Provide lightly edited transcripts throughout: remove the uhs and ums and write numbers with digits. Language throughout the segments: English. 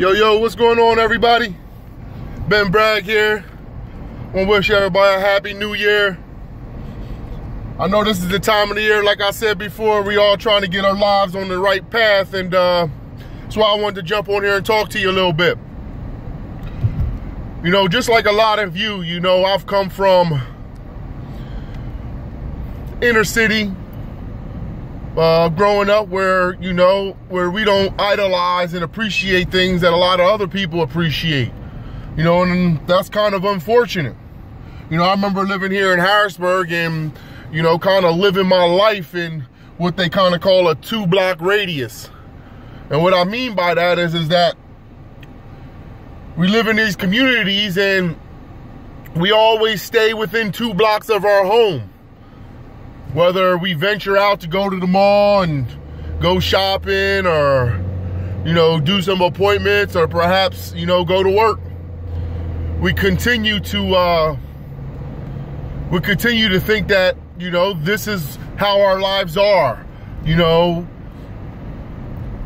Yo, what's going on, everybody? Ben Bragg here. I want to wish everybody a happy new year. I know this is the time of the year, like I said before, we all trying to get our lives on the right path, and that's why I wanted to jump on here and talk to you a little bit. You know, just like a lot of you, you know, I've come from inner city, growing up where, you know, where we don't idolize and appreciate things that a lot of other people appreciate. You know, and that's kind of unfortunate. You know, I remember living here in Harrisburg and, you know, kind of living my life in what they kind of call a 2-block radius. And what I mean by that is that we live in these communities and we always stay within 2 blocks of our home. Whether we venture out to go to the mall and go shopping, or, you know, do some appointments, or perhaps, you know, go to work, we continue to think that, you know, this is how our lives are, you know.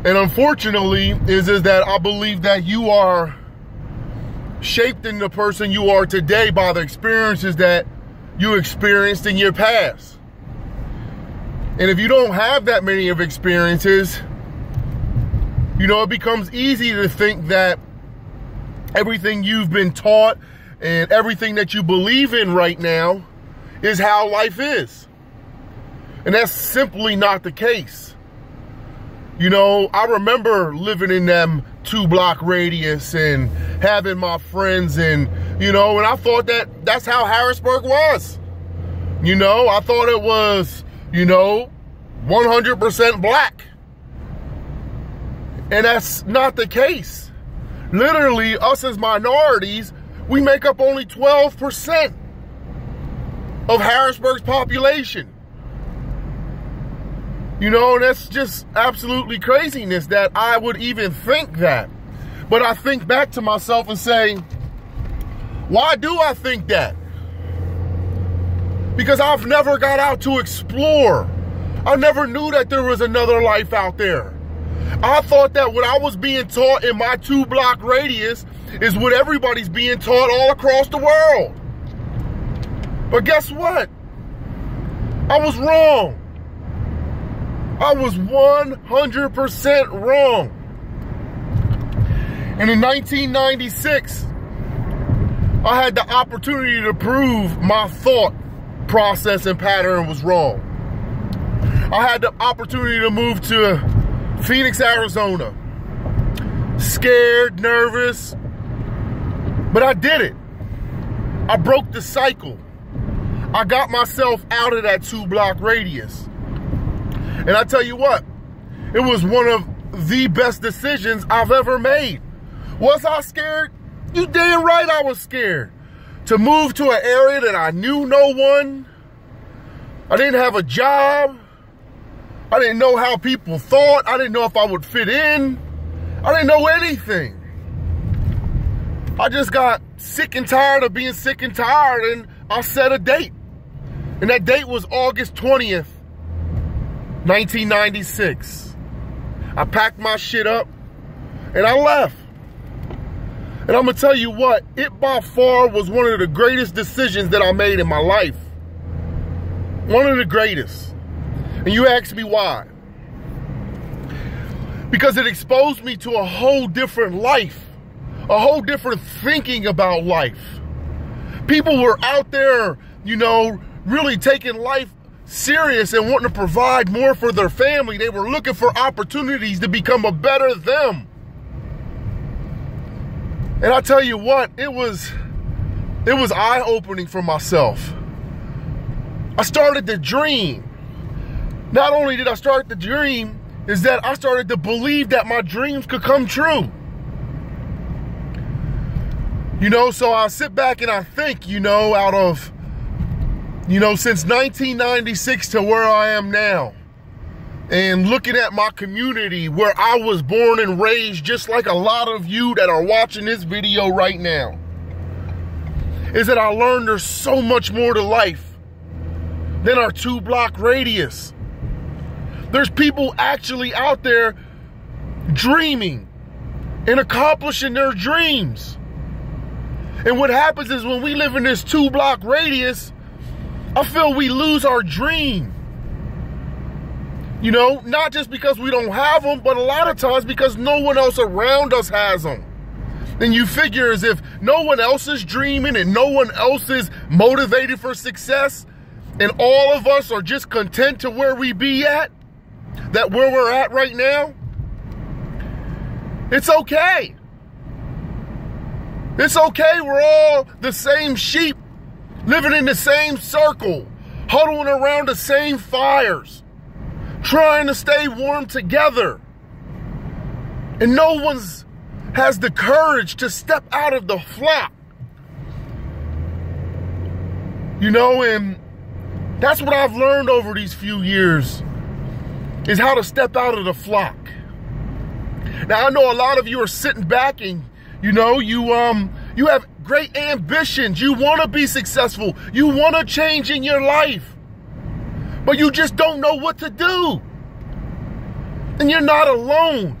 And unfortunately is that I believe that you are shaped in the person you are today by the experiences that you experienced in your past. And if you don't have that many of experiences, you know, it becomes easy to think that everything you've been taught and everything that you believe in right now is how life is. And that's simply not the case. You know, I remember living in them 2-block radius and having my friends, and, you know, and I thought that that's how Harrisburg was. You know, I thought it was, you know, 100% black. And that's not the case. Literally, us as minorities, we make up only 12% of Harrisburg's population. You know, and that's just absolutely craziness that I would even think that. But I think back to myself and say, why do I think that? Because I've never got out to explore. I never knew that there was another life out there. I thought that what I was being taught in my 2-block radius is what everybody's being taught all across the world. But guess what? I was wrong. I was 100% wrong. And in 1996, I had the opportunity to prove my thought process and pattern was wrong. I had the opportunity to move to Phoenix, Arizona. Scared, nervous, but I did it. I broke the cycle. I got myself out of that 2-block radius. And I tell you what, it was one of the best decisions I've ever made. Was I scared? You damn right I was scared. To move to an area that I knew no one. I didn't have a job. I didn't know how people thought. I didn't know if I would fit in. I didn't know anything. I just got sick and tired of being sick and tired, and I set a date. And that date was August 20th, 1996. I packed my shit up and I left. And I'm gonna tell you what, it by far was one of the greatest decisions that I made in my life. One of the greatest. And you ask me why? Because it exposed me to a whole different life, a whole different thinking about life. People were out there, you know, really taking life serious and wanting to provide more for their family. They were looking for opportunities to become a better them. And I tell you what, it was eye-opening for myself. I started to dream. Not only did I start to dream, is that I started to believe that my dreams could come true. You know, so I sit back and I think, you know, out of, you know, since 1996 to where I am now, and looking at my community where I was born and raised, just like a lot of you that are watching this video right now, is that I learned there's so much more to life than our 2-block radius. There's people actually out there dreaming, and accomplishing their dreams. And what happens is when we live in this 2-block radius, I feel we lose our dream. You know, not just because we don't have them, but a lot of times because no one else around us has them. And you figure as if no one else is dreaming and no one else is motivated for success, and all of us are just content to where we be at, that where we're at right now, it's okay. It's okay. We're all the same sheep, living in the same circle, huddling around the same fires, trying to stay warm together. And no one's has the courage to step out of the flock. You know, and that's what I've learned over these few years, is how to step out of the flock. Now, I know a lot of you are sitting back and, you know, you have great ambitions. You want to be successful. You want to change in your life, but you just don't know what to do. And you're not alone.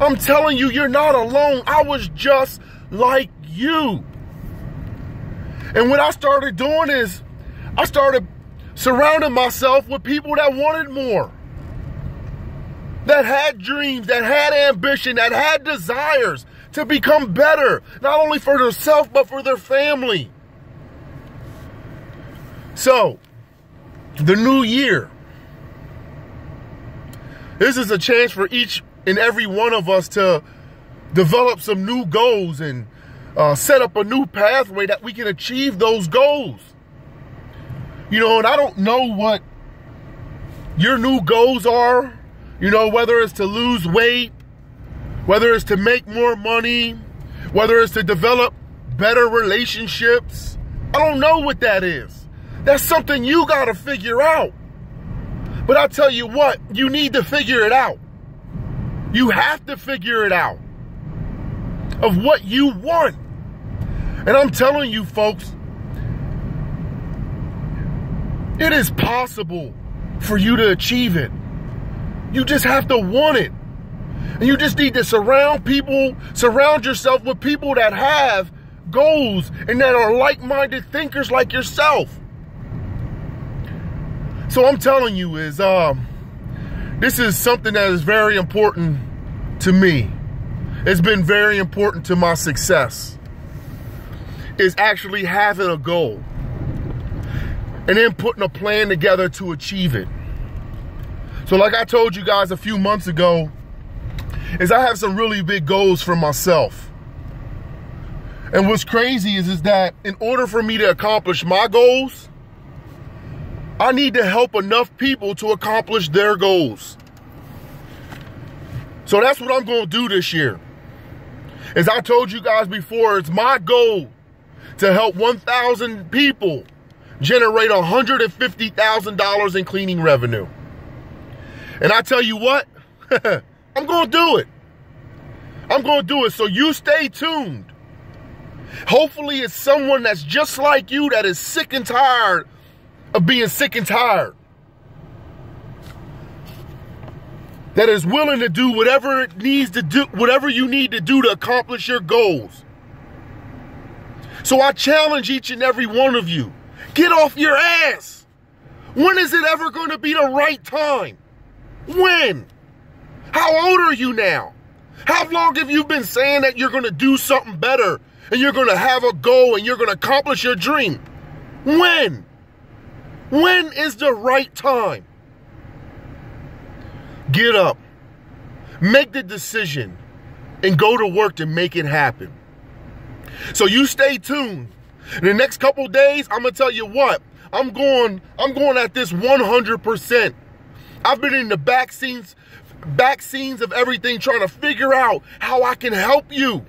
I'm telling you, you're not alone. I was just like you. And what I started doing is I started surrounding myself with people that wanted more, that had dreams, that had ambition, that had desires to become better, not only for themselves, but for their family. So, the new year, this is a chance for each and every one of us to develop some new goals and set up a new pathway that we can achieve those goals. You know, and I don't know what your new goals are, you know, whether it's to lose weight, whether it's to make more money, whether it's to develop better relationships. I don't know what that is. That's something you got to figure out. But I tell you what, you need to figure it out. You have to figure it out of what you want. And I'm telling you, folks, it is possible for you to achieve it. You just have to want it. And you just need to surround yourself with people that have goals and that are like-minded thinkers like yourself. So I'm telling you is, this is something that is very important to me. It's been very important to my success, is actually having a goal and then putting a plan together to achieve it. So like I told you guys a few months ago, is I have some really big goals for myself. And what's crazy is that in order for me to accomplish my goals, I need to help enough people to accomplish their goals. So that's what I'm going to do this year. As I told you guys before, it's my goal to help 1,000 people generate $150,000 in cleaning revenue. And I tell you what, I'm going to do it. I'm going to do it. So you stay tuned. Hopefully it's someone that's just like you, that is sick and tired of being sick and tired, that is willing to do whatever it needs to do, whatever you need to do to accomplish your goals. So I challenge each and every one of you, get off your ass. When is it ever going to be the right time? When? How old are you now? How long have you been saying that you're going to do something better and you're going to have a goal and you're going to accomplish your dream? When? When is the right time? Get up, make the decision, and go to work to make it happen. So you stay tuned. In the next couple days, I'm gonna tell you what, I'm going at this 100%. I've been in the back scenes of everything, trying to figure out how I can help you.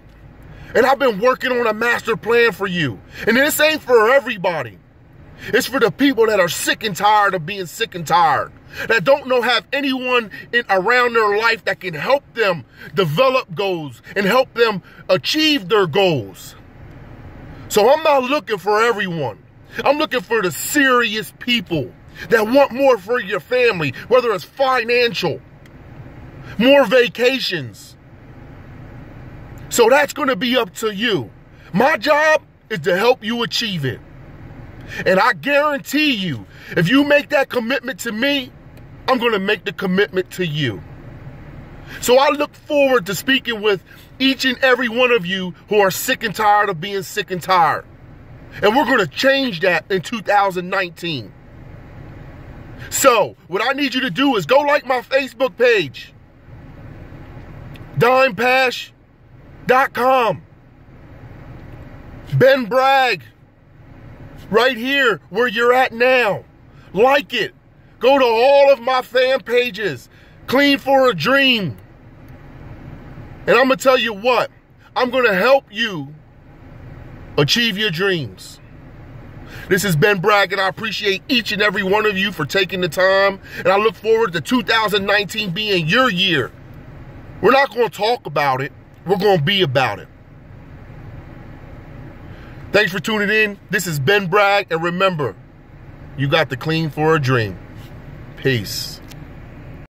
And I've been working on a master plan for you. And this ain't for everybody. It's for the people that are sick and tired of being sick and tired, that don't have anyone around their life that can help them develop goals and help them achieve their goals. So I'm not looking for everyone. I'm looking for the serious people that want more for your family, whether it's financial, more vacations, So that's going to be up to you. My job is to help you achieve it. And I guarantee you, if you make that commitment to me, I'm going to make the commitment to you. So I look forward to speaking with each and every one of you who are sick and tired of being sick and tired. And we're going to change that in 2019. So what I need you to do is go like my Facebook page, DimePash.com. Ben Bragg, right here where you're at now. Like it. Go to all of my fan pages. Clean for a Dream. And I'm going to tell you what. I'm going to help you achieve your dreams. This is Ben Bragg, and I appreciate each and every one of you for taking the time. And I look forward to 2019 being your year. We're not going to talk about it. We're going to be about it. Thanks for tuning in. This is Ben Bragg, and remember, you got to clean for a dream. Peace.